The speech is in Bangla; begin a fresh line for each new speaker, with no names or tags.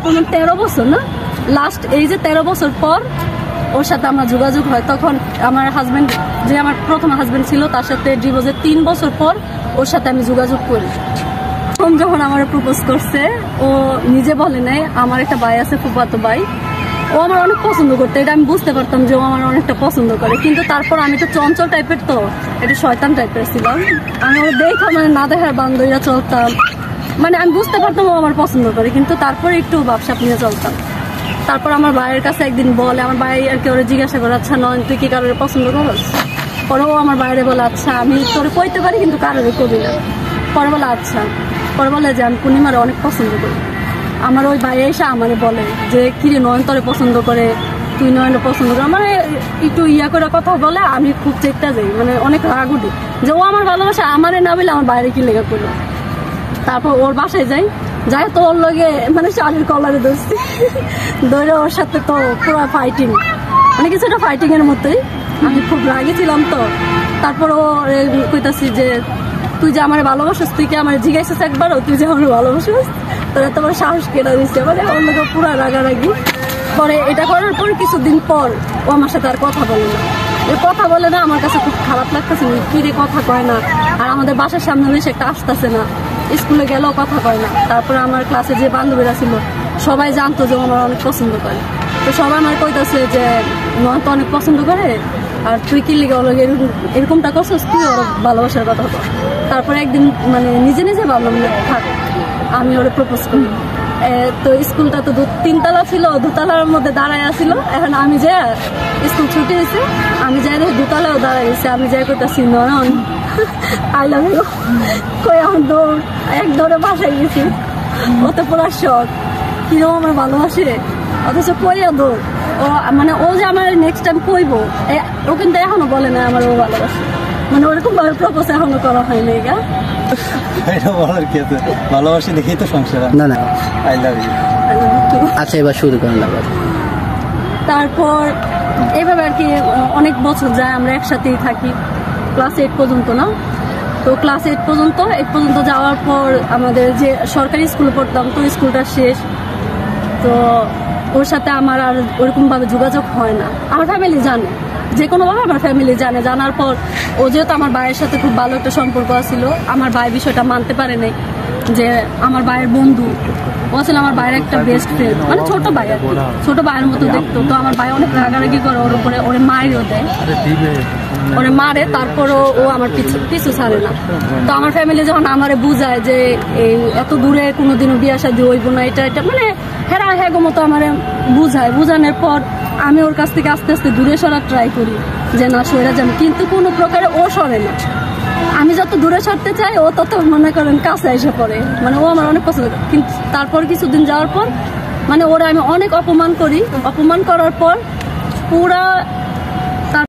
13 বছর না, লাস্ট এই যে 13 বছর পর ওর সাথে আমার যোগাযোগ হয়। তখন আমার হাজবেন্ড, যে আমার প্রথম হাজবেন্ড ছিল, তার সাথে ডিভোর্সের 3 বছর পর ওর সাথে আমি যোগাযোগ করি। যখন আমার প্রপোজ করছে, ও নিজে বলে নাই, আমার একটা ভাই আছে, ফুফাতো ভাই, ও আমার অনেক পছন্দ করতো। এটা আমি বুঝতে পারতাম যে ও আমার অনেকটা পছন্দ করে, কিন্তু তারপর আমি তো চঞ্চল টাইপের, তো এটা শয়তান টাইপের ছিলাম। আমি ওর দেখা মানে না দেখার বান্ধবীরা চলতাম, মানে আমি বুঝতে পারতাম ও আমার পছন্দ করে, কিন্তু তারপরে একটু ব্যবসাপ নিয়ে চলতাম। তারপর আমার ভাইয়ের কাছে একদিন বলে, আমার ভাই আর কি ওরা জিজ্ঞাসা করে, আচ্ছা নয়ন তুই কি কারোর পছন্দ করস? পরে ও আমার বাইরে বলে, আচ্ছা আমি তোরে কইতে পারি কিন্তু কারোর করি না। পরে বলে আচ্ছা, পরে বলে যে আমি পূর্ণিমারে অনেক পছন্দ করি। আমার ওই ভাই এসে আমারে বলে যে কিরে নয়ন তোরে পছন্দ করে, তুই নয়ন পছন্দ করে, মানে একটু ইয়া করে কথা বলে। আমি খুব চেষ্টা যাই, মানে অনেক রাগ উঠি যে ও আমার ভালোবাসা আমারে না বলে আমার বাইরে কি লেগে করলো। তারপর ওর বাসায় যাই, তো ওর লগে মানে শাড়ির কলারে ধরছি, ধরে ওর সাথে তো পুরো ফাইটিং, মানে কিছুটা ফাইটিং এর মতোই। আমি খুব রাগি ছিলাম তো। তারপর ও কইতাছি যে তুই যে আমার ভালোবাসিস, তুই কি আমার জিজ্ঞাসিস একবারও তুই যে আমার ভালোবাসিস? তোরা তোমার সাহস কেনা দিচ্ছে, মানে ওর লোক পুরো রাগারাগি। পরে এটা করার পর কিছুদিন পর ও আমার সাথে আর কথা বলে না। কথা বলে না, আমার কাছে খুব খারাপ লাগতেছে, কি রে কথা কয় না। আর আমাদের বাসার সামনে বেশি একটা আসতেছে না, স্কুলে গেলেও কথা কয় না। তারপরে আমার ক্লাসে যে বান্ধবীরা ছিল সবাই জানতো যে আমার অনেক পছন্দ করে, তো সবাই আমার কইতাছে যে নয়ন তো অনেক পছন্দ করে, আর তুই কি লিগে ওর এরকমটা করছিস, তুই ওর ভালোবাসার কথা কর। তারপরে একদিন মানে নিজে নিজে ভাবলাম না থাক, আমি ওরে প্রপোজ করি। তো স্কুলটা তো 3 তলা ছিল, 2তলার মধ্যে দাঁড়ায় আসছিল। এখন আমি যে স্কুল ছুটি হয়েছে, আমি যাই দেখি 2তলাও দাঁড়ায় গেছে। আমি যাই করতেছি নয়ন আই লাভ ইউ কই, এখন দৌড় এক দৌড়ে বাসায় গেছি। ও তো পুরো শখ, কিরকম আমার ভালোবাসে, অথচ কইয়া দৌড়। ও মানে ও যে আমার নেক্সট টাইম কইবো, ও কিন্তু এখনো বলে না আমার ও ভালোবাসে, মানে ওরকম ভাবে প্রপোজ এখনো করা হয়নি।
এটা বলার কি আছে, ভালোবাসি দেখেই তো সংসার।
না না,
আই লাভ ইউ।
আচ্ছা এবার শুরু করেন আবার।
তারপর এভাবে আর কি অনেক বছর যায়, আমরা একসাথেই থাকি ক্লাস 8 পর্যন্ত না। তো ক্লাস 8 পর্যন্ত যাওয়ার পর আমাদের যে সরকারি স্কুলে পড়তাম, তো স্কুলটা শেষ। তো ওর সাথে আমার আর ওরকম ভাবে যোগাযোগ হয় না। আমার ফ্যামিলি জানে, যে কোনোভাবে আমার ফ্যামিলি জানে। জানার পর ও যেহেতু আমার ভাইয়ের সাথে খুব ভালো একটা সম্পর্ক ছিল, আমার ভাই বিষয়টা মানতে পারে নাই যে আমার ভাইয়ের বন্ধু ও ছিল আমার ভাইয়ের একটা বেস্ট ফ্রেন্ড, মানে ছোট ভাই আর কি, ছোট ভাইয়ের মতো দেখতো। তো আমার ভাই অনেক রাগারাগি করে ওর উপরে, ওরে মারিও দেয়, ওরে মারে। তারপরও ও আমার পিছু ছাড়ে না। তো আমার ফ্যামিলি যখন আমারে বুঝায় যে এই এত দূরে কোনোদিনও বিয়া শাদী হইব না, এটা মানে হ্যাঁ মতো আমারে বুঝানোর পর আমি ওর কাছ থেকে আস্তে আস্তে দূরে সরার ট্রাই করি যে না সরে যাবে, কিন্তু কোনো প্রকারে ও সরে না। আমি যত দূরে সরতে চাই ও তত মনে করেন কাছে এসে পড়ে, মানে ও আমার অনেক পছন্দ। কিন্তু তারপর কিছুদিন যাওয়ার পর মানে ওরা আমি অনেক অপমান করি। অপমান করার পর পুরা